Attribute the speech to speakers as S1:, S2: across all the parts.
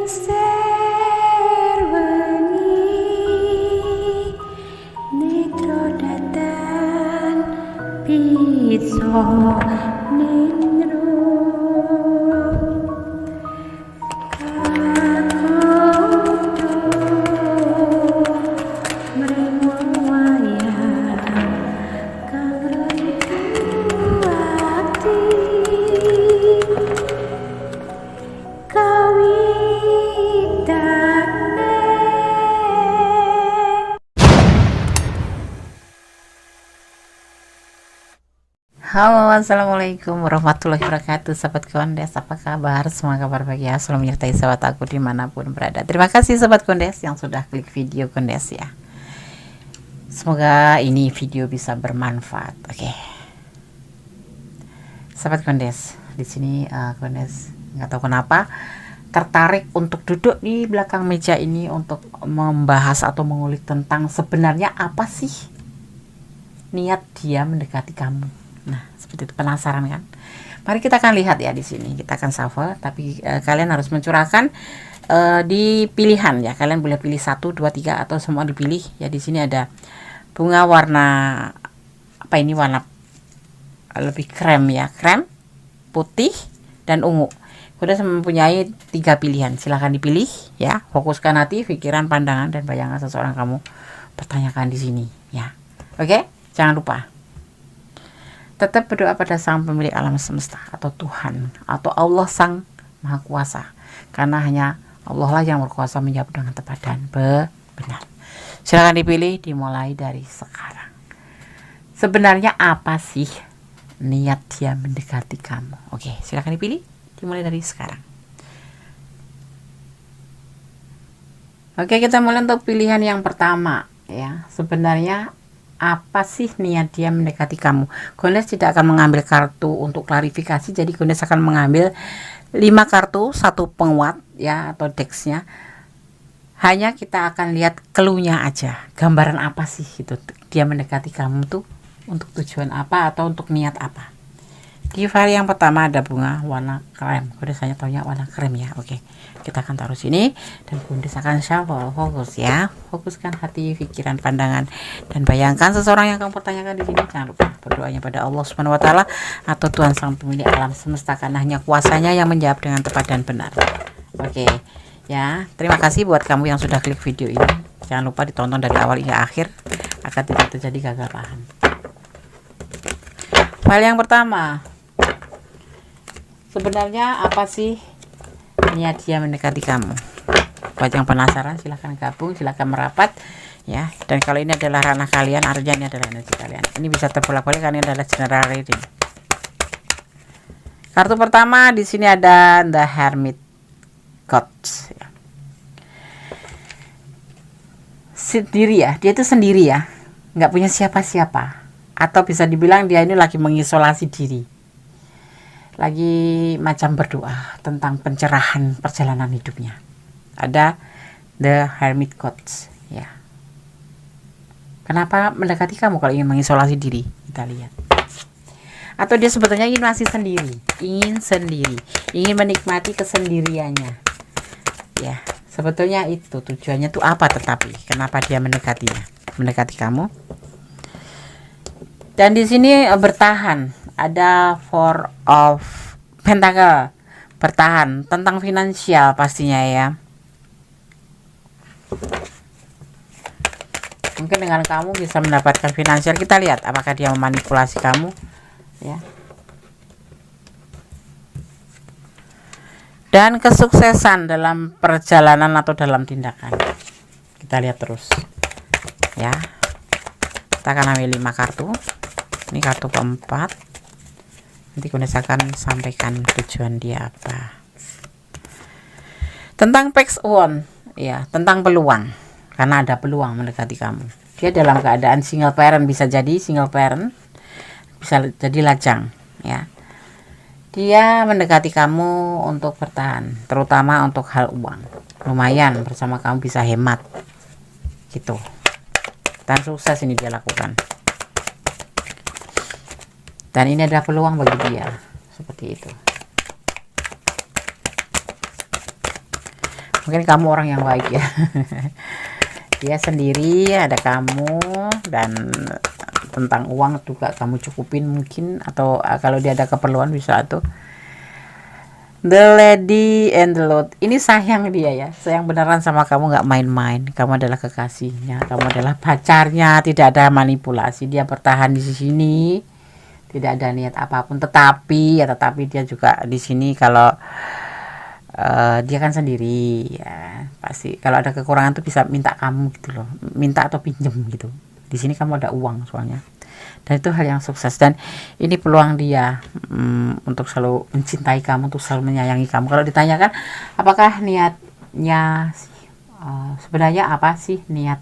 S1: serwengi netro datan pitso nindro kakoto mreng wayang kang rentu ati
S2: Halo, assalamualaikum warahmatullahi wabarakatuh. Sahabat Kondes, apa kabar? Semoga kabar bahagia selalu menyertai sahabat aku dimanapun berada. Terima kasih sahabat Kondes yang sudah klik video Kondes ya. Semoga ini video bisa bermanfaat. Oke, sahabat Kondes, di sini Kondes nggak tahu kenapa tertarik untuk duduk di belakang meja ini untuk membahas atau mengulik tentang sebenarnya apa sih niat dia mendekati kamu. Nah, seperti itu, penasaran kan? Mari kita akan lihat ya di sini. Kita akan shuffle, tapi kalian harus mencurahkan di pilihan ya. Kalian boleh pilih 1, 2, 3 atau semua dipilih. Ya di sini ada bunga warna apa ini, warna lebih krem ya, krem, putih dan ungu. Sudah mempunyai 3 pilihan. Silahkan dipilih ya. Fokuskan hati, pikiran, pandangan dan bayangan seseorang kamu pertanyakan di sini ya. Oke, jangan lupa tetap berdoa pada Sang Pemilik alam semesta atau Tuhan atau Allah Sang Maha Kuasa, karena hanya Allah lah yang berkuasa menjawab dengan tepat dan benar. Silakan dipilih, dimulai dari sekarang. Sebenarnya apa sih niat dia mendekati kamu? Oke, silakan dipilih, dimulai dari sekarang. Oke, kita mulai untuk pilihan yang pertama ya. Sebenarnya apa sih niat dia mendekati kamu? Kondes tidak akan mengambil kartu untuk klarifikasi, jadi Kondes akan mengambil 5 kartu, 1 penguat ya atau decksnya. Hanya kita akan lihat clue-nya aja, gambaran apa sih itu dia mendekati kamu tuh, untuk tujuan apa atau untuk niat apa. Di file yang pertama ada bunga warna krem. Kondes hanya taunya warna krem ya. Oke, kita akan taruh sini dan Kondes akan shuffle. Fokus ya, fokuskan hati, pikiran, pandangan dan bayangkan seseorang yang kamu pertanyakan di sini. Jangan lupa berdoanya pada Allah Subhanahu wa taala atau Tuhan Sang Pemilik alam semesta, karena hanya kuasanya yang menjawab dengan tepat dan benar. Oke ya, terima kasih buat kamu yang sudah klik video ini. Jangan lupa ditonton dari awal hingga akhir agar tidak terjadi gagal paham. File yang pertama, sebenarnya apa sih niat dia mendekati kamu? Buat yang penasaran silahkan gabung, silahkan merapat ya. Dan kalau ini adalah ranah kalian, artinya ini adalah energi kalian. Ini bisa terbolak-balik karena ini adalah general reading. Kartu pertama di sini ada The Hermit Gods ya. Sendiri ya, dia itu sendiri ya, nggak punya siapa-siapa, atau bisa dibilang dia ini lagi mengisolasi diri, lagi macam berdoa tentang pencerahan perjalanan hidupnya. Ada The Hermit Gods ya. Kenapa mendekati kamu kalau ingin mengisolasi diri? Kita lihat. Atau dia sebetulnya ingin masih sendiri, ingin menikmati kesendiriannya ya. Sebetulnya itu tujuannya tuh apa, tetapi kenapa dia mendekati kamu. Dan di sini bertahan, ada Four of Pentacle, bertahan tentang finansial pastinya ya. Mungkin dengan kamu bisa mendapatkan finansial. Kita lihat apakah dia memanipulasi kamu ya. Dan kesuksesan dalam perjalanan atau dalam tindakan. Kita lihat terus ya. Kita akan ambil 5 kartu. Ini kartu keempat. Nanti Kondes akan sampaikan tujuan dia apa. Tentang Pax One ya, tentang peluang. Karena ada peluang mendekati kamu. Dia dalam keadaan single parent, bisa jadi single parent, bisa jadi lajang ya. Dia mendekati kamu untuk bertahan, terutama untuk hal uang. Lumayan bersama kamu bisa hemat gitu. Dan sukses ini dia lakukan. Dan ini adalah peluang bagi dia, seperti itu. Mungkin kamu orang yang baik ya. Dia sendiri, ada kamu, dan tentang uang juga kamu cukupin mungkin, atau kalau dia ada keperluan bisa tuh. The Lady and the Lord. Ini sayang dia ya, sayang beneran sama kamu, nggak main-main. Kamu adalah kekasihnya, kamu adalah pacarnya, tidak ada manipulasi. Dia bertahan di sini, tidak ada niat apapun. Tetapi dia juga di sini kalau dia kan sendiri ya, pasti kalau ada kekurangan tuh bisa minta kamu gitu loh, minta atau pinjem gitu. Di sini kamu ada uang soalnya. Dan itu hal yang sukses, dan ini peluang dia untuk selalu mencintai kamu, untuk selalu menyayangi kamu. Kalau ditanyakan apakah niatnya sebenarnya apa sih niat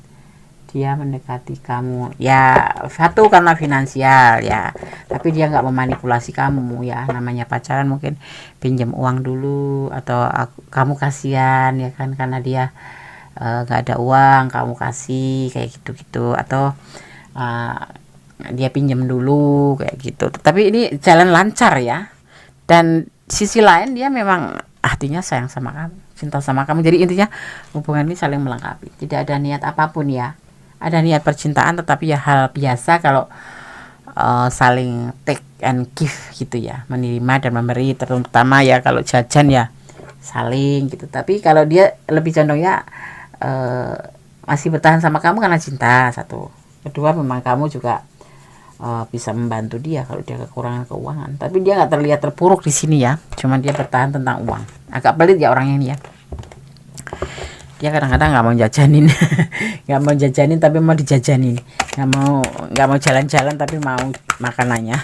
S2: dia mendekati kamu, ya satu karena finansial ya, tapi dia nggak memanipulasi kamu ya. Namanya pacaran mungkin pinjam uang dulu, atau kamu kasihan ya kan, karena dia nggak ada uang kamu kasih kayak gitu-gitu, atau dia pinjam dulu kayak gitu. Tapi ini jalan lancar ya. Dan sisi lain dia memang hatinya sayang sama kamu, cinta sama kamu. Jadi intinya hubungan ini saling melengkapi. Tidak ada niat apapun ya. Ada niat percintaan, tetapi ya hal biasa kalau saling take and give gitu ya, menerima dan memberi. Terutama ya kalau jajan ya saling gitu. Tapi kalau dia lebih condongnya masih bertahan sama kamu karena cinta, satu. Kedua, memang kamu juga bisa membantu dia kalau dia kekurangan keuangan, tapi dia nggak terlihat terpuruk di sini ya, cuman dia bertahan tentang uang. Agak pelit ya orangnya ini ya, dia kadang-kadang nggak mau jajanin nggak mau jajanin tapi mau dijajanin, nggak mau jalan-jalan tapi mau makanannya.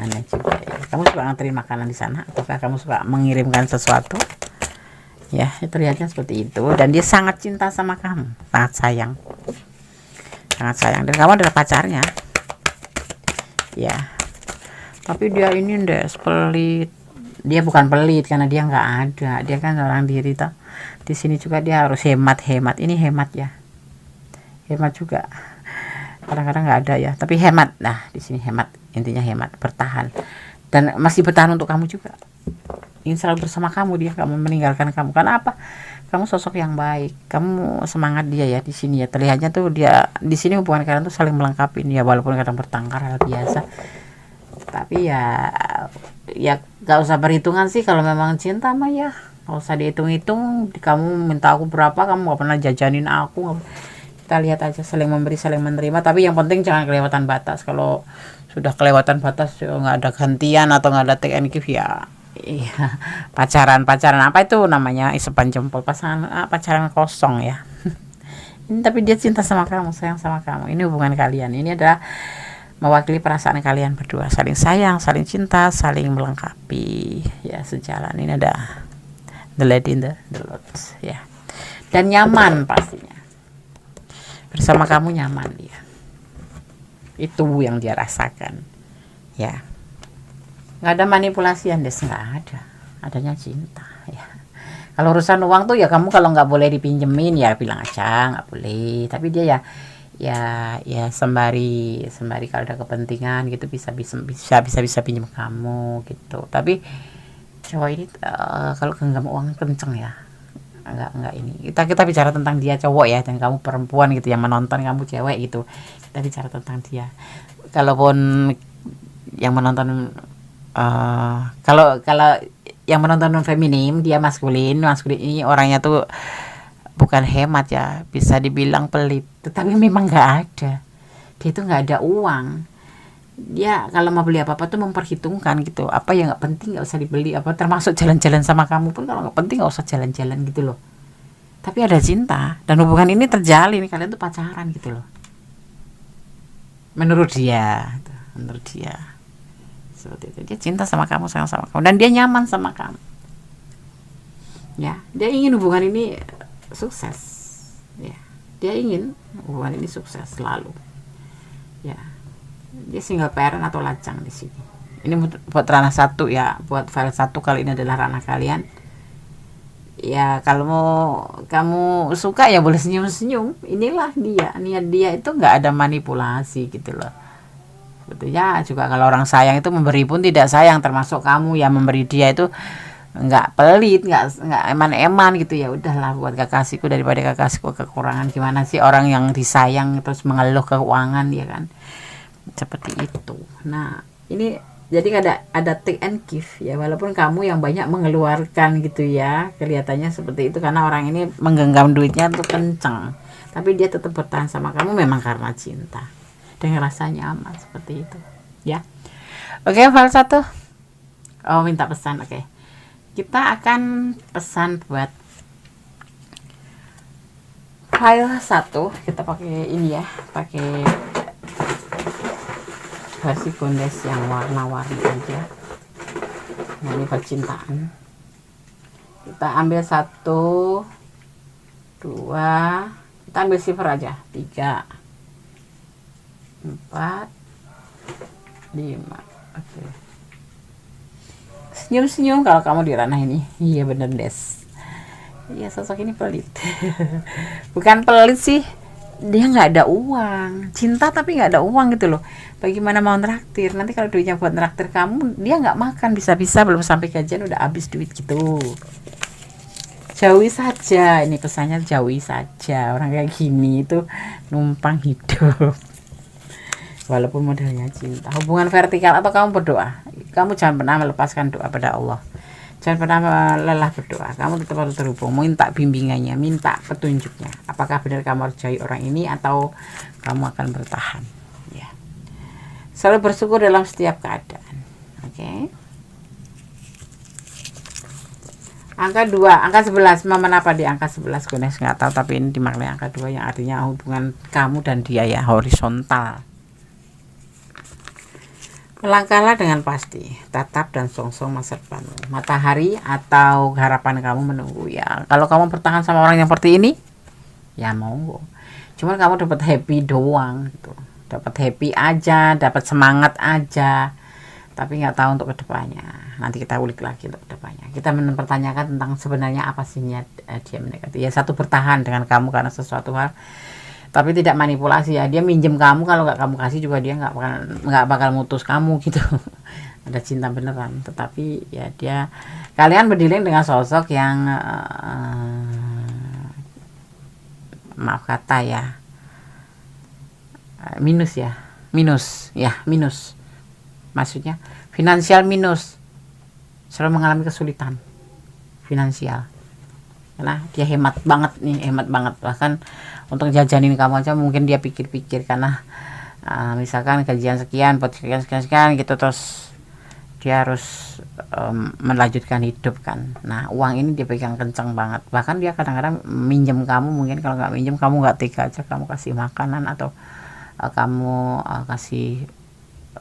S2: Aneh juga ya. Kamu suka nganterin makanan di sana, ataukah kamu suka mengirimkan sesuatu ya? Terlihatnya seperti itu. Dan dia sangat cinta sama kamu, sangat sayang, dan kamu adalah pacarnya ya. Tapi dia ini pelit. Dia bukan pelit karena dia nggak ada, dia kan orang diri toh. Di sini juga dia harus hemat. Ini hemat ya, hemat juga. Kadang-kadang nggak ada ya, tapi hemat. Nah di sini hemat, intinya hemat, bertahan, dan masih bertahan untuk kamu juga. Ingin selalu bersama kamu, dia nggak mau meninggalkan kamu. Karena apa? Kamu sosok yang baik, kamu semangat dia ya di sini ya. Terlihatnya tuh dia di sini hubungan kalian tuh saling melengkapi ya, walaupun kadang bertengkar hal biasa. Tapi ya gak usah perhitungan sih kalau memang cinta mah ya. Gak usah dihitung-hitung. Kamu minta aku berapa, kamu gak pernah jajanin aku. Kita lihat aja, saling memberi saling menerima. Tapi yang penting jangan kelewatan batas. Kalau sudah kelewatan batas nggak ada gantian atau nggak ada take and give ya. Iya, pacaran apa itu namanya, isepan jempol, pacaran kosong ya. Ini tapi dia cinta sama kamu, sayang sama kamu. Ini hubungan kalian, ini adalah mewakili perasaan kalian berdua, saling sayang, saling cinta, saling melengkapi ya, sejalan. Ini ada the Lady and the Lord ya. Dan nyaman pastinya, bersama kamu nyaman dia. Itu yang dia rasakan ya. Nggak ada manipulasi, Andes, nggak ada, adanya cinta ya. Kalau urusan uang tuh ya kamu kalau nggak boleh dipinjemin ya bilang aja nggak boleh, tapi dia ya sembari kalau ada kepentingan gitu bisa pinjam kamu gitu. Tapi cowok ini kalau genggam uang kenceng ya, nggak ini. Kita bicara tentang dia cowok ya, dan kamu perempuan gitu yang menonton, kamu cewek gitu, kita bicara tentang dia. Kalaupun yang menonton kalau yang menonton feminim, dia maskulin ini orangnya tuh bukan hemat ya, bisa dibilang pelit, tetapi memang nggak ada, dia tuh nggak ada uang. Dia kalau mau beli apa-apa tuh memperhitungkan gitu, apa yang nggak penting nggak usah dibeli, apa termasuk jalan-jalan sama kamu pun kalau nggak penting nggak usah jalan-jalan gitu loh. Tapi ada cinta, dan hubungan ini terjalin, kalian tuh pacaran gitu loh, menurut dia seperti itu. Dia cinta sama kamu, sayang sama kamu, dan dia nyaman sama kamu ya. Dia ingin hubungan ini sukses ya, dia ingin hubungan ini sukses selalu ya. Dia single parent atau lajang di sini. Ini buat ranah satu ya, buat file satu, kalau ini adalah ranah kalian ya. Kalau mau kamu suka ya boleh senyum-senyum. Inilah dia, niat dia itu nggak ada manipulasi gitu loh. Sebetulnya juga kalau orang sayang itu memberi pun tidak sayang, termasuk kamu yang memberi dia itu nggak pelit, nggak eman-eman gitu, ya udahlah buat kekasihku daripada kekasihku kekurangan. Gimana sih orang yang disayang terus mengeluh keuangan, ya kan, seperti itu. Nah ini jadi ada take and give ya, walaupun kamu yang banyak mengeluarkan gitu ya, kelihatannya seperti itu karena orang ini menggenggam duitnya tuh kenceng, tapi dia tetap bertahan sama kamu memang karena cinta dan ngerasa nyaman seperti itu ya. Oke, file 1. Oh, minta pesan. Oke, kita akan pesan buat file 1. Kita pakai ini ya, pakai versi Gondes yang warna-warni aja. Nah, ini percintaan. Kita ambil 1, 2, kita ambil silver aja, 3, 4, 5. Oke. Senyum-senyum kalau kamu di ranah ini. Iya bener, Des. Iya, sosok ini pelit. Bukan pelit sih, dia nggak ada uang. Cinta tapi nggak ada uang gitu loh. Bagaimana mau nraktir? Nanti kalau duitnya buat nraktir kamu, dia nggak makan, bisa-bisa belum sampai gajian udah habis duit gitu. Jauhi saja, ini pesannya, jauhi saja orang kayak gini itu numpang hidup. Walaupun modelnya cinta, hubungan vertikal atau kamu berdoa, kamu jangan pernah melepaskan doa pada Allah, jangan pernah lelah berdoa. Kamu tetap harus terhubung, minta bimbingannya, minta petunjuknya, apakah benar kamu harus jauhi orang ini atau kamu akan bertahan ya. Selalu bersyukur dalam setiap keadaan. Oke. Angka 2, angka 11, momen apa di angka 11? Gunes nggak tahu, tapi ini dimaknai angka 2 yang artinya hubungan kamu dan dia ya, horizontal. Melangkahlah dengan pasti, tatap dan songsong masa depanmu. Matahari atau harapan kamu menunggu ya. Kalau kamu bertahan sama orang yang seperti ini, ya monggo. Cuman kamu dapat happy doang gitu. Dapat happy aja, dapat semangat aja. Tapi nggak tahu untuk kedepannya. Nanti kita ulik lagi untuk kedepannya. Kita mempertanyakan tentang sebenarnya apa sih niat dia mendekati. Ya, 1, bertahan dengan kamu karena sesuatu hal. Tapi tidak manipulasi ya, dia minjem kamu, kalau nggak kamu kasih juga dia nggak bakal mutus kamu gitu. Ada cinta beneran, tetapi ya dia, kalian berdileng dengan sosok yang maaf kata ya, minus ya, minus, maksudnya finansial minus, selalu mengalami kesulitan finansial karena dia hemat banget, bahkan untuk jajanin kamu aja mungkin dia pikir-pikir karena misalkan gajian sekian buat sekian gitu, terus dia harus melanjutkan hidup kan. Nah, uang ini dia pegang kencang banget, bahkan dia kadang-kadang minjem kamu, mungkin kalau nggak minjem kamu nggak tega aja, kamu kasih makanan atau kamu kasih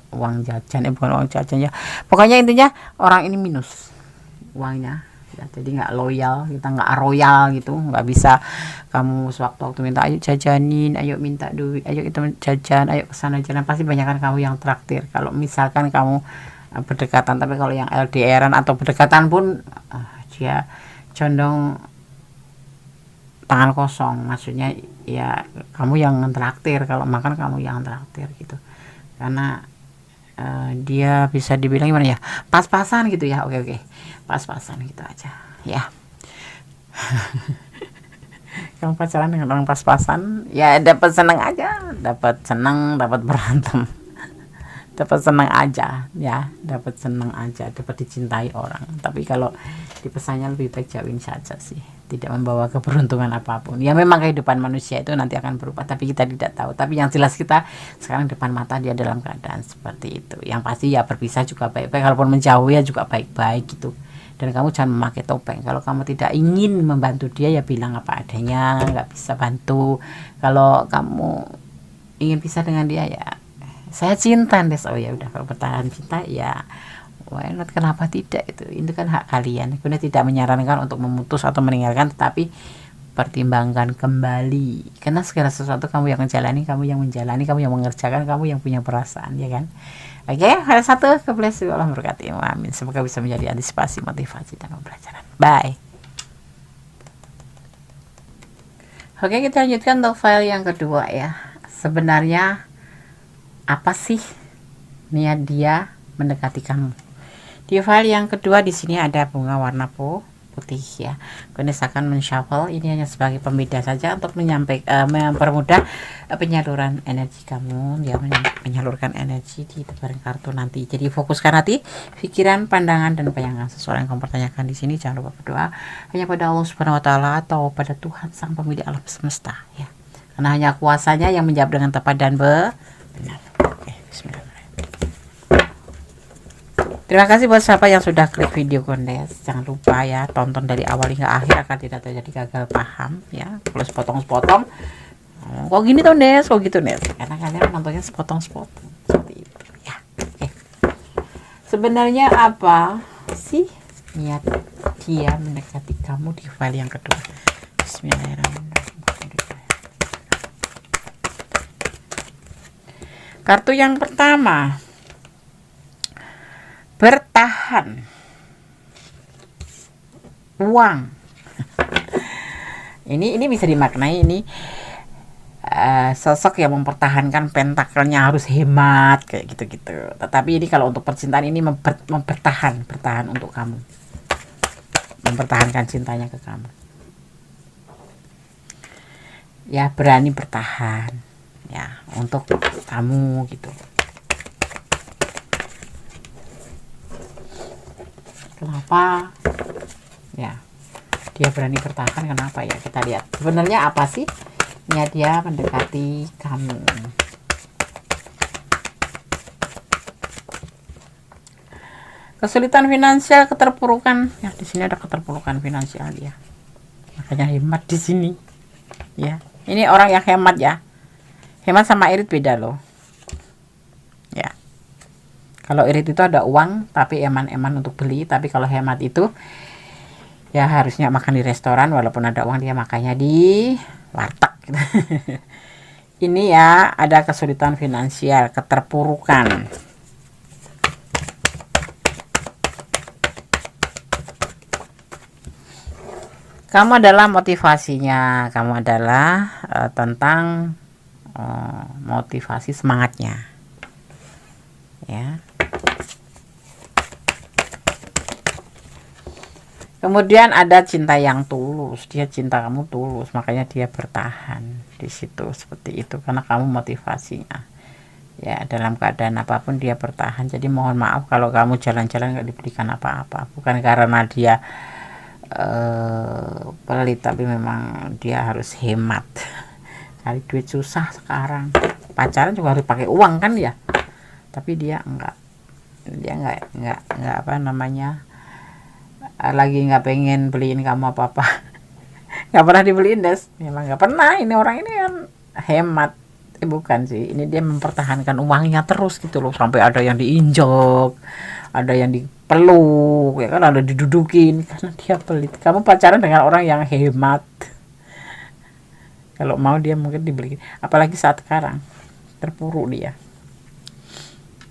S2: uang jajan, bukan uang jajan ya, pokoknya intinya orang ini minus uangnya ya, jadi nggak loyal, kita nggak royal gitu, nggak bisa kamu sewaktu-waktu minta ayo jajanin, ayo minta duit, ayo kita jajan, ayo kesana jalan, pasti banyak kan kamu yang traktir kalau misalkan kamu berdekatan. Tapi kalau yang LDRan atau berdekatan pun dia condong tangan kosong, maksudnya ya kamu yang traktir, kalau makan kamu yang traktir gitu, karena dia bisa dibilang gimana ya, pas-pasan gitu ya. Oke, pas-pasan gitu aja ya. Kamu pacaran dengan orang pas-pasan ya, dapat senang aja, dapat senang, dapat berantem, dapat senang aja ya, dapat senang aja, dapat dicintai orang. Tapi kalau dipesannya lebih baik jauhin saja sih, tidak membawa keberuntungan apapun ya. Memang kehidupan manusia itu nanti akan berubah, tapi kita tidak tahu. Tapi yang jelas kita sekarang depan mata dia dalam keadaan seperti itu. Yang pasti ya berpisah juga baik-baik, kalaupun menjauh ya juga baik-baik gitu. Dan kamu jangan memakai topeng. Kalau kamu tidak ingin membantu dia ya bilang apa adanya, nggak bisa bantu. Kalau kamu ingin pisah dengan dia ya saya cinta Des, oh ya udah, kalau bertahan cinta ya why not, kenapa tidak, itu kan hak kalian. Kemudian tidak menyarankan untuk memutus atau meninggalkan, tetapi pertimbangkan kembali, karena segala sesuatu kamu yang menjalani, kamu yang mengerjakan, kamu yang punya perasaan ya kan. Oke, ada 1, kebelas Allah berkati, amin. Semoga bisa menjadi antisipasi, motivasi dan pembelajaran. Bye. Oke, kita lanjutkan untuk file yang kedua ya. Sebenarnya apa sih niat dia mendekati kamu? Di file yang kedua di sini ada bunga warna putih ya. Goodness akan menshuffle, ini hanya sebagai pembeda saja untuk mempermudah penyaluran energi kamu ya, menyalurkan energi di tebaran kartu nanti. Jadi fokuskan hati, pikiran, pandangan dan bayangan sesuai yang kamu pertanyakan di sini. Jangan lupa berdoa hanya pada Allah Subhanahu wa taala atau pada Tuhan Sang Pemilik alam semesta ya. Karena hanya kuasanya yang menjawab dengan tepat dan benar. Oke, bismillah. Terima kasih buat siapa yang sudah klik video Gondes. Jangan lupa ya, tonton dari awal hingga akhir agar tidak terjadi gagal paham ya. Kalau sepotong-sepotong, kok gini tuh Nes, kok gitu Nes. Karena kalian nontonnya sepotong-sepotong seperti itu ya. Oke. Sebenarnya apa sih niat dia mendekati kamu di file yang kedua? Bismillahirrahmanirrahim. Kartu yang pertama, bertahan, uang. ini bisa dimaknai ini sosok yang mempertahankan pentakelnya harus hemat kayak gitu-gitu. Tetapi ini kalau untuk percintaan ini bertahan untuk kamu, mempertahankan cintanya ke kamu. Ya, berani bertahan ya untuk kamu gitu. Kenapa ya dia berani bertahan? Kenapa ya? Kita lihat sebenarnya apa sih niat dia mendekati kamu. Kesulitan finansial, keterpurukan ya. Di sini ada keterpurukan finansial dia, makanya hemat di sini ya. Ini orang yang hemat ya. Hemat sama irit beda loh ya. Kalau irit itu ada uang tapi eman-eman untuk beli, tapi kalau hemat itu ya harusnya makan di restoran, walaupun ada uang dia makannya di warteg. Ini ya, ada kesulitan finansial, keterpurukan. Kamu adalah motivasinya, kamu adalah tentang motivasi semangatnya ya. Kemudian ada cinta yang tulus, dia cinta kamu tulus, makanya dia bertahan di situ seperti itu karena kamu motivasinya. Ya, dalam keadaan apapun dia bertahan. Jadi mohon maaf kalau kamu jalan-jalan nggak diberikan apa-apa, bukan karena dia pelit, tapi memang dia harus hemat. Cari duit susah sekarang. Pacaran juga harus pakai uang kan ya. Tapi dia enggak apa namanya, lagi nggak pengen beliin kamu apa-apa. Nggak pernah dibeliin Des, memang nggak pernah. Ini orang ini kan hemat, bukan sih, ini dia mempertahankan uangnya terus gitu loh, sampai ada yang diinjak, ada yang dipeluk ya kan, ada didudukin karena dia pelit. Kamu pacaran dengan orang yang hemat, kalau mau dia mungkin dibeliin, apalagi saat sekarang terpuruk dia,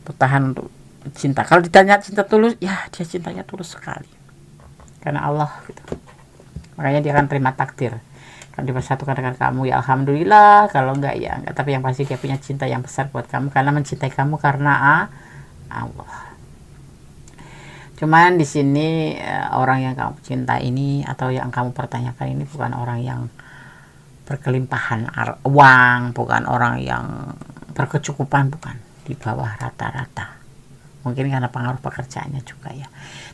S2: bertahan untuk cinta. Kalau ditanya cinta tulus, ya dia cintanya tulus sekali karena Allah gitu. Makanya dia akan terima takdir kalau dipersatukan dengan kamu, ya alhamdulillah. Kalau enggak ya enggak, tapi yang pasti dia punya cinta yang besar buat kamu karena mencintai kamu karena Allah. Cuman di sini orang yang kamu cinta ini atau yang kamu pertanyakan ini bukan orang yang berkelimpahan uang, bukan orang yang berkecukupan, bukan, di bawah rata-rata. Mungkin karena pengaruh pekerjaannya juga ya.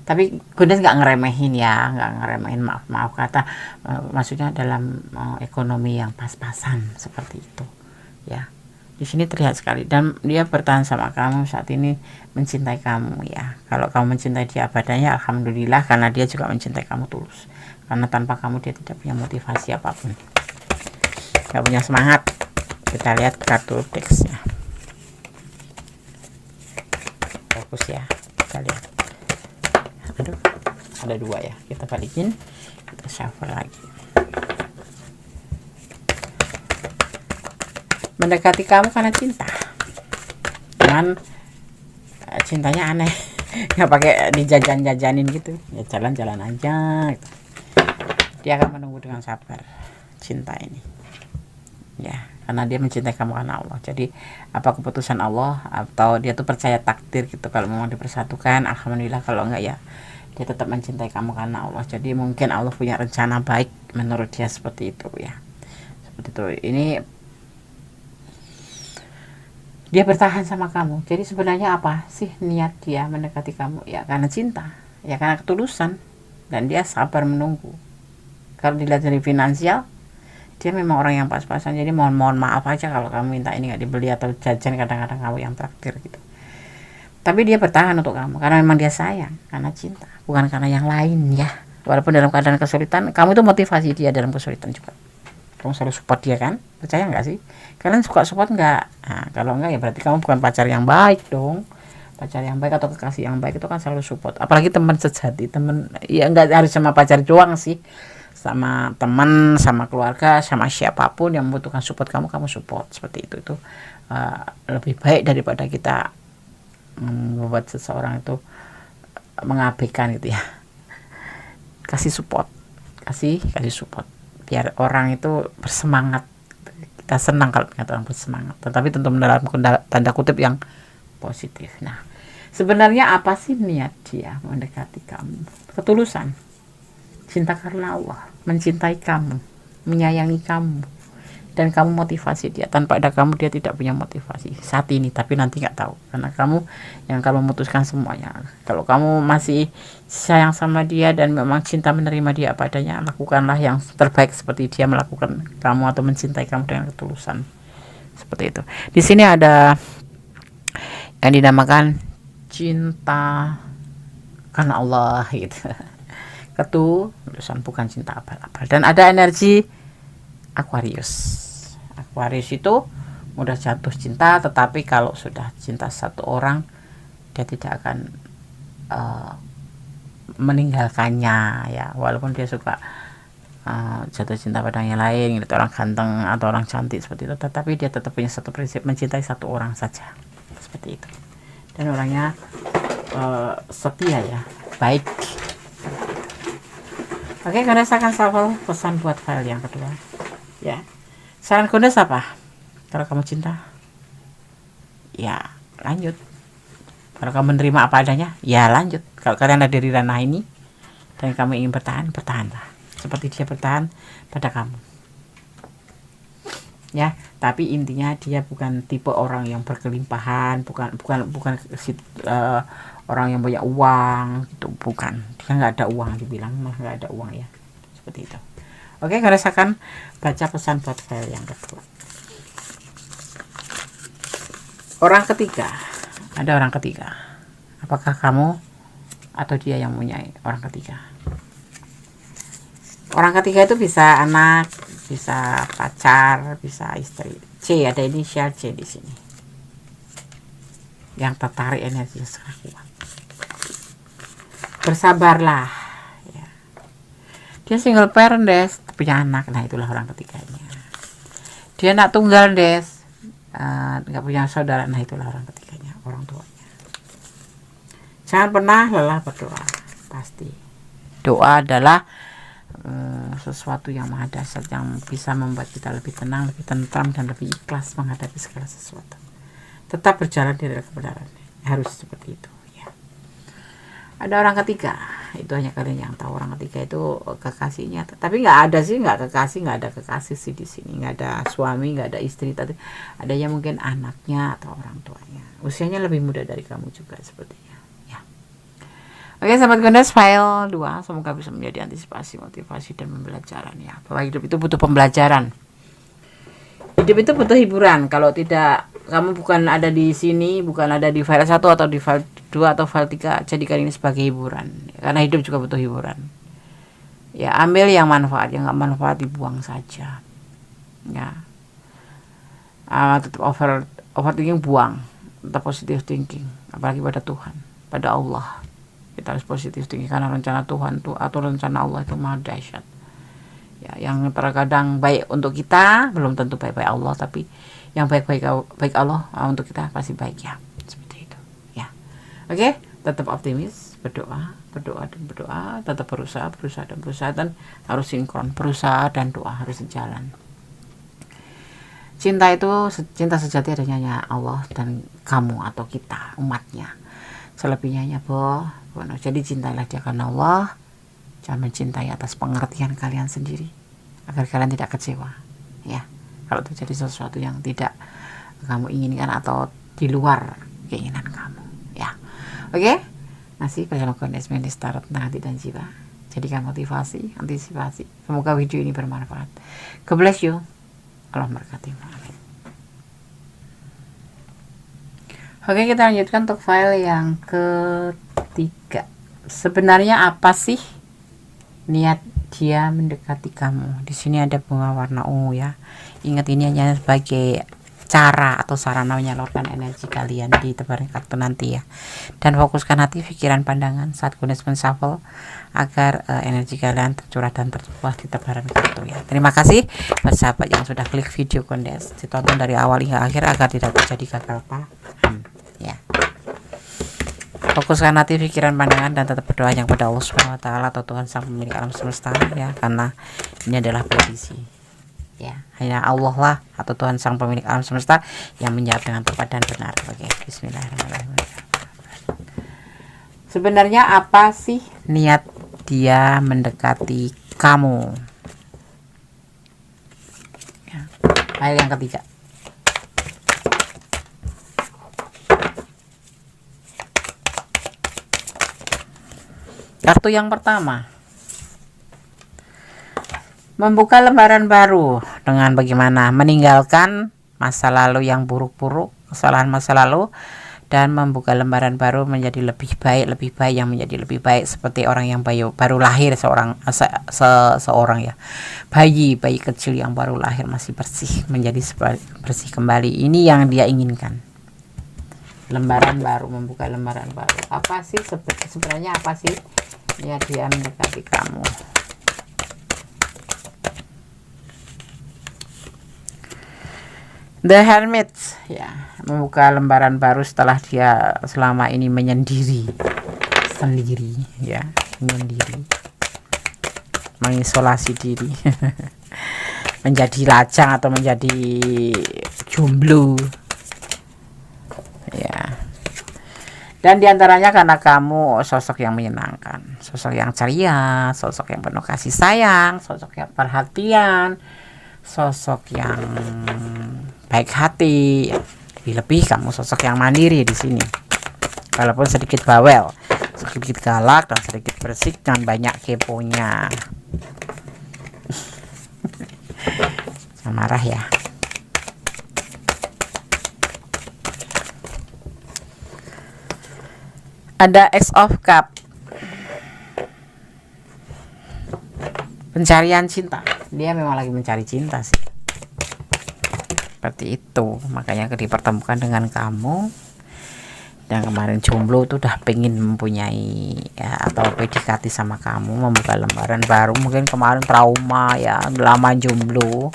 S2: Tapi Gondes nggak ngeremehin ya, nggak ngeremehin, maaf kata, maksudnya dalam ekonomi yang pas-pasan seperti itu ya. Di sini terlihat sekali, dan dia bertahan sama kamu saat ini, mencintai kamu ya. Kalau kamu mencintai dia padanya, alhamdulillah, karena dia juga mencintai kamu tulus. Karena tanpa kamu dia tidak punya motivasi apapun, nggak punya semangat. Kita lihat kartu teksnya. Fokus ya, kita lihat. Aduh, ada dua ya, kita balikin, kita shuffle lagi. Mendekati kamu karena cinta, cuman cintanya aneh, nggak pakai dijajan-jajanin gitu ya, jalan-jalan aja gitu. Dia akan menunggu dengan sabar cinta ini ya. karena dia mencintai kamu karena Allah. Jadi apa keputusan Allah, atau dia tuh percaya takdir gitu, kalau memang dipersatukan alhamdulillah, kalau enggak ya dia tetap mencintai kamu karena Allah. Jadi mungkin Allah punya rencana baik menurut dia, seperti itu ya, seperti itu. Ini dia bertahan sama kamu. Jadi sebenarnya apa sih niat dia mendekati kamu? Ya karena cinta, ya karena ketulusan, dan dia sabar menunggu. Kalau dilihat dari finansial, dia memang orang yang pas-pasan. Jadi mohon maaf aja kalau kamu minta ini nggak dibeli, atau jajan kadang-kadang kamu yang traktir gitu. Tapi dia bertahan untuk kamu karena memang dia sayang, karena cinta, bukan karena yang lain ya. Walaupun dalam keadaan kesulitan, kamu itu motivasi dia dalam kesulitan juga. Kamu selalu support dia kan? Percaya nggak sih? Kalian suka support nggak? Nah, kalau nggak ya berarti kamu bukan pacar yang baik dong. Pacar yang baik atau kekasih yang baik itu kan selalu support. Apalagi teman sejati, teman ya nggak harus sama pacar doang sih. Sama teman, sama keluarga, sama siapapun yang membutuhkan support kamu support. Seperti itu lebih baik daripada kita membuat seseorang itu mengabaikan gitu ya. Kasih support, kasih support, biar orang itu bersemangat. Kita senang kalau lihat orang bersemangat, tetapi tentu dalam tanda kutip yang positif. Nah, sebenarnya apa sih niat dia mendekati kamu? Ketulusan, cinta karena Allah, mencintai kamu, menyayangi kamu, dan kamu motivasi dia. Tanpa ada kamu dia tidak punya motivasi saat ini, tapi nanti nggak tahu, karena kamu yang kalau memutuskan semuanya. Kalau kamu masih sayang sama dia dan memang cinta menerima dia apa adanya, lakukanlah yang terbaik seperti dia melakukan kamu, atau mencintai kamu dengan ketulusan, seperti itu. Di sini ada yang dinamakan cinta karena Allah gitu. Ketulusan, bukan cinta abal-abal. Dan ada energi Aquarius. Aquarius itu mudah jatuh cinta, tetapi kalau sudah cinta satu orang, dia tidak akan meninggalkannya ya, walaupun dia suka jatuh cinta pada yang lain, gitu, orang ganteng atau orang cantik seperti itu, tetapi dia tetap punya satu prinsip, mencintai satu orang saja, seperti itu. Dan orangnya setia ya, baik. Oke, Gondes akan shuffle pesan buat file yang kedua ya. Saran Gondes apa? Kalau kamu cinta, ya lanjut. Kalau kamu menerima apa adanya, ya lanjut. Kalau kalian ada di ranah ini dan kamu ingin bertahan, bertahanlah seperti dia bertahan pada kamu ya. Tapi intinya dia bukan tipe orang yang berkelimpahan, bukan orang yang banyak uang gitu, bukan. Dia nggak ada uang, dibilang mah nggak ada uang ya, seperti itu. Oke, Gondes akan baca pesan buat file yang kedua. Orang ketiga, ada orang ketiga. Apakah kamu atau dia yang mempunyai orang ketiga? Orang ketiga itu bisa anak, bisa pacar, bisa istri. C, ada inisial C di sini. Yang tertarik energi sangat kuat. Bersabarlah ya. Dia single parent, Des, punya anak. Nah, itulah orang ketiganya. Dia anak tunggal, Des, nggak punya saudara. Nah, itulah orang ketiganya, orang tuanya. Jangan pernah lelah berdoa. Pasti doa adalah sesuatu yang maha dahsyat, yang bisa membuat kita lebih tenang, lebih tentram, dan lebih ikhlas menghadapi segala sesuatu. Tetap berjalan di dalam kebenaran, harus seperti itu ya. Ada orang ketiga, itu hanya kalian yang tahu. Orang ketiga itu kekasihnya, tapi nggak ada kekasih sih di sini, nggak ada suami, nggak ada istri, tapi adanya mungkin anaknya atau orang tuanya, usianya lebih muda dari kamu juga sepertinya ya. Oke, sahabat Gondes, file 2 semoga bisa menjadi antisipasi, motivasi, dan pembelajaran ya, bahwa hidup itu butuh pembelajaran, hidup itu butuh hiburan. Kalau tidak, kamu bukan ada di sini, bukan ada di file 1 atau di file 2 atau file 3, jadikan ini sebagai hiburan, karena hidup juga butuh hiburan ya. Ambil yang manfaat, yang nggak manfaat dibuang saja ya. Tetap overthinking buang, tetap positive thinking, apalagi pada Tuhan, pada Allah. Kita harus positive thinking, karena rencana Tuhan tuh atau rencana Allah itu maha dahsyat ya. Yang terkadang baik untuk kita belum tentu baik-baik Allah, tapi yang baik Allah untuk kita pasti baik ya, seperti itu ya. Oke, tetap optimis, berdoa, tetap berusaha dan harus sinkron, berusaha dan doa harus sejalan. Cinta itu, cinta sejati adanya hanya Allah dan kamu atau kita, umatnya. Selebihnya hanya boh. Jadi cintailah dia karena Allah. Jangan mencintai atas pengertian kalian sendiri, agar kalian tidak kecewa. Ya, kalau terjadi sesuatu yang tidak kamu inginkan atau di luar keinginan kamu. Ya, oke. Masih bersama Kondes Mendes Tarot Hati dan Jiwa. Jadikan motivasi, antisipasi. Semoga video ini bermanfaat. God bless you. Allah memberkatimu. Amin. Oke, kita lanjutkan untuk file yang ketiga. Sebenarnya apa sih niat dia mendekati kamu? Di sini ada bunga warna ungu ya. Ingat, ini hanya sebagai cara atau sarana menyalurkan energi kalian di tebaran kartu nanti ya. Dan fokuskan hati, pikiran, pandangan saat Kondes menshuffle agar energi kalian tercurah dan tertuah di tebaran kartu ya. Terima kasih buat sahabat yang sudah klik video Kondes, ditonton dari awal hingga akhir agar tidak terjadi gagal paham ya. Fokuskan hati, pikiran, pandangan dan tetap berdoa yang pada Allah Subhanahu wa taala atau Tuhan Sang Pemilik alam semesta ya, karena ini adalah prediksi. Ya, hanya Allah lah atau Tuhan Sang Pemilik alam semesta yang menjawab dengan tepat dan benar. Oke, bismillahirrahmanirrahim. Sebenarnya apa sih niat dia mendekati kamu? Ya, file yang ketiga. Kartu yang pertama, membuka lembaran baru dengan bagaimana meninggalkan masa lalu yang buruk-buruk, kesalahan masa lalu, dan membuka lembaran baru menjadi lebih baik yang menjadi lebih baik, seperti orang yang baru lahir, seorang ya, bayi kecil yang baru lahir masih bersih menjadi bersih kembali. Ini yang dia inginkan. Lembaran baru, membuka lembaran baru. Apa sih sebenarnya apa sih ya dia mendekati kamu? The Hermit ya, membuka lembaran baru setelah dia selama ini menyendiri sendiri ya, menyendiri, mengisolasi diri menjadi lajang atau menjadi jomblo ya. Dan diantaranya karena kamu sosok yang menyenangkan, sosok yang ceria, sosok yang penuh kasih sayang, sosok yang perhatian, sosok yang baik hati. Lebih kamu sosok yang mandiri di sini, walaupun sedikit bawel, sedikit galak, dan sedikit bersik dan banyak keponya. Jangan marah ya. Ada Ace of Cup, pencarian cinta. Dia memang lagi mencari cinta sih, seperti itu. Makanya dipertemukan dengan kamu. Yang kemarin jomblo tuh udah pengen mempunyai ya, atau PDKT sama kamu, membuka lembaran baru. Mungkin kemarin trauma ya, lama jomblo,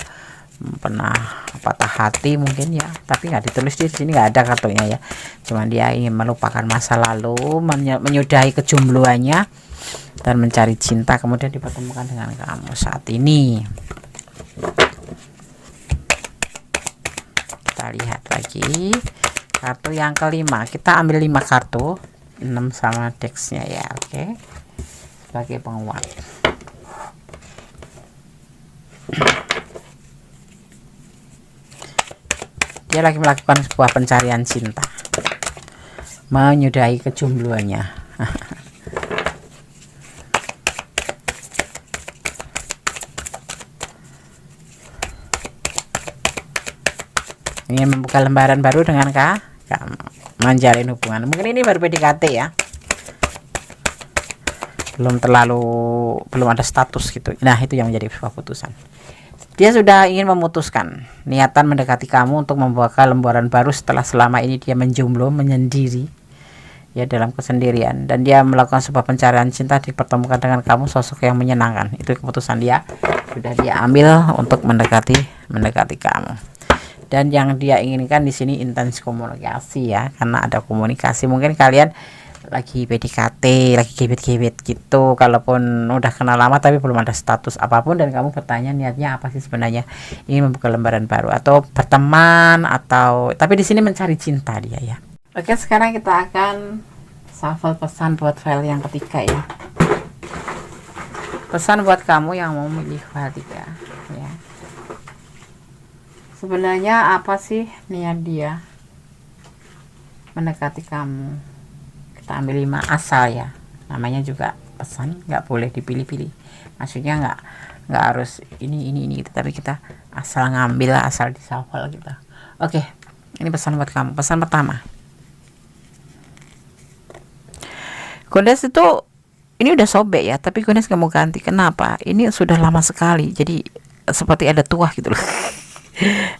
S2: pernah patah hati mungkin ya, tapi nggak ditulis di sini, nggak ada kartunya ya. Cuman dia ingin melupakan masa lalu, menyudahi kejombloannya dan mencari cinta, kemudian dipertemukan dengan kamu saat ini. Kita lihat lagi kartu yang kelima. Kita ambil 5 kartu, 6 sama decksnya ya. Oke, sebagai penguat. Dia lagi melakukan sebuah pencarian cinta, menyudahi kejombloannya. Ingin membuka lembaran baru dengan kamu, menjalin hubungan. Mungkin ini baru PDKT ya, belum ada status gitu. Nah, itu yang menjadi sebuah putusan. Dia sudah ingin memutuskan niatan mendekati kamu untuk membuka lembaran baru setelah selama ini dia menjomblo, menyendiri ya, dalam kesendirian, dan dia melakukan sebuah pencarian cinta, dipertemukan dengan kamu, sosok yang menyenangkan. Itu keputusan dia, sudah dia ambil untuk mendekati kamu. Dan yang dia inginkan di sini intens komunikasi ya, karena ada komunikasi. Mungkin kalian lagi PDKT, lagi gebet-gebet gitu, kalaupun udah kenal lama tapi belum ada status apapun, dan kamu bertanya niatnya apa sih sebenarnya, ingin membuka lembaran baru atau berteman, atau tapi di sini mencari cinta dia ya. Oke, sekarang kita akan shuffle pesan buat file yang ketiga ya. Pesan buat kamu yang mau milih file 3 ya. Sebenarnya apa sih niat dia mendekati kamu? Kita ambil 5 asal ya, namanya juga pesan, nggak boleh dipilih-pilih, maksudnya nggak harus ini gitu, tapi kita asal ngambil, asal di shuffle kita. Oke, ini pesan buat kamu. Pesan pertama, Gondes itu ini udah sobek ya, tapi Gondes nggak mau ganti. Kenapa? Ini sudah lama sekali, jadi seperti ada tuah gitu loh.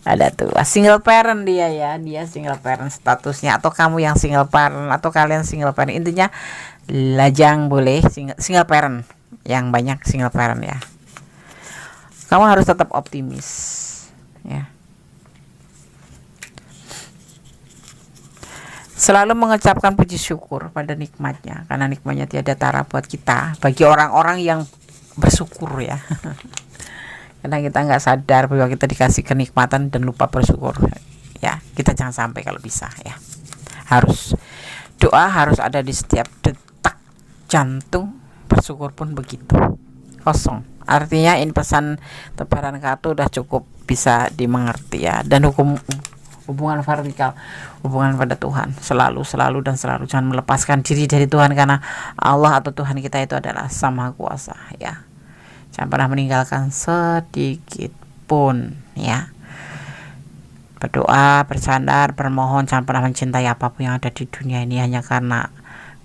S2: Ada tuh single parent dia ya, dia single parent statusnya, atau kamu yang single parent, atau kalian single parent, intinya lajang boleh single parent, yang banyak single parent ya. Kamu harus tetap optimis ya, selalu mengucapkan puji syukur pada nikmatnya, karena nikmatnya tiada tara buat kita, bagi orang-orang yang bersyukur ya. Karena kita nggak sadar bahwa kita dikasih kenikmatan dan lupa bersyukur ya. Kita jangan sampai kalau bisa ya. Harus doa harus ada di setiap detak jantung, bersyukur pun begitu. Kosong. Artinya ini pesan tebaran kartu udah cukup bisa dimengerti ya. Dan hubungan vertikal, hubungan pada Tuhan, selalu dan selalu jangan melepaskan diri dari Tuhan, karena Allah atau Tuhan kita itu adalah Sang Maha Kuasa ya. Jangan pernah meninggalkan sedikit pun ya. Berdoa, bersandar, bermohon, jangan pernah mencintai apapun yang ada di dunia ini hanya karena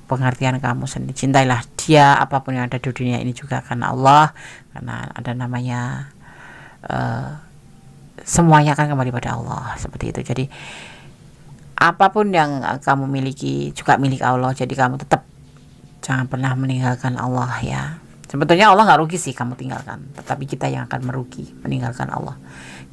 S2: pengertian kamu sendiri. Cintailah dia, apapun yang ada di dunia ini juga karena Allah, karena ada namanya semuanya akan kembali pada Allah, seperti itu. Jadi apapun yang kamu miliki juga milik Allah, jadi kamu tetap jangan pernah meninggalkan Allah ya. Sebetulnya Allah nggak rugi sih kamu tinggalkan, tetapi kita yang akan merugi meninggalkan Allah,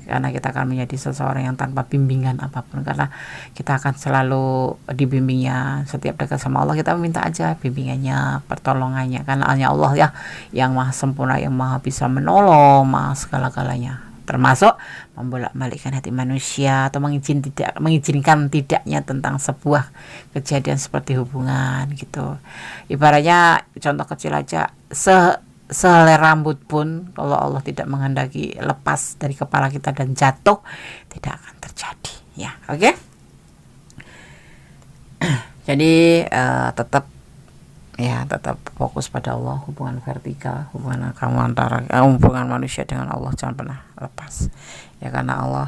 S2: karena kita akan menjadi seseorang yang tanpa bimbingan apapun, karena kita akan selalu dibimbingnya. Setiap dekat sama Allah kita minta aja bimbingannya, pertolongannya, karena hanya Allah ya yang maha sempurna, yang maha bisa menolong, maha segala-galanya, termasuk membolak-balikkan hati manusia atau mengizinkan tidaknya tentang sebuah kejadian seperti hubungan gitu. Ibaratnya contoh kecil aja, sehelai rambut pun kalau Allah tidak menghendaki lepas dari kepala kita dan jatuh, tidak akan terjadi ya. Oke. Jadi tetap fokus pada Allah, hubungan vertikal, hubungan kamu antara hubungan manusia dengan Allah jangan pernah lepas ya, karena Allah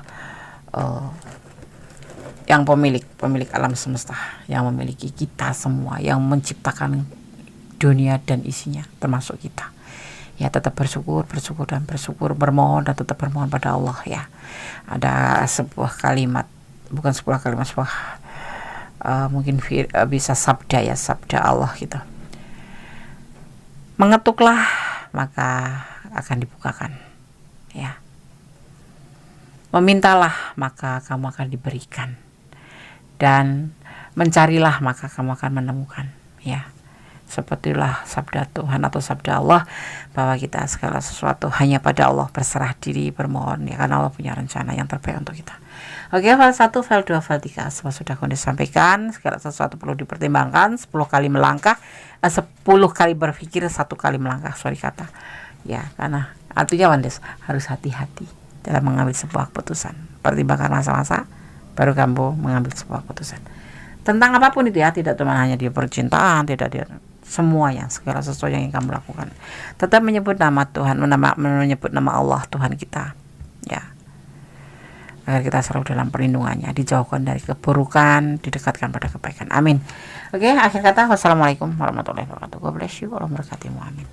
S2: yang pemilik alam semesta, yang memiliki kita semua, yang menciptakan dunia dan isinya termasuk kita ya. Tetap bersyukur, bermohon dan tetap bermohon pada Allah ya. Ada sebuah kalimat, bukan sebuah kalimat, sebuah mungkin bisa sabda ya, sabda Allah gitu. Mengetuklah maka akan dibukakan ya. Memintalah maka kamu akan diberikan, dan mencarilah maka kamu akan menemukan ya. Sepertilah sabda Tuhan atau sabda Allah, bahwa kita segala sesuatu hanya pada Allah, berserah diri, bermohon ya, karena Allah punya rencana yang terbaik untuk kita. Oke, file 1, file 2, file 3 semua sudah Gondes sampaikan. Segala sesuatu perlu dipertimbangkan, 10 kali melangkah, 10 kali berpikir, 1 kali melangkah, kata ya, karena artinya Gondes harus hati-hati dalam mengambil sebuah keputusan. Pertimbangkan masa-masa baru kamu mengambil sebuah keputusan tentang apapun itu ya. Tidak cuma hanya di percintaan, tidak dia semuanya, segala sesuatu yang kamu lakukan. Tetap menyebut nama Tuhan, menyebut nama Allah Tuhan kita ya, agar kita selalu dalam perlindungannya, dijauhkan dari keburukan, didekatkan pada kebaikan. Amin. Oke, akhir kata, wassalamualaikum warahmatullahi wabarakatuh. God bless you, Allah memberkatimu. Amin.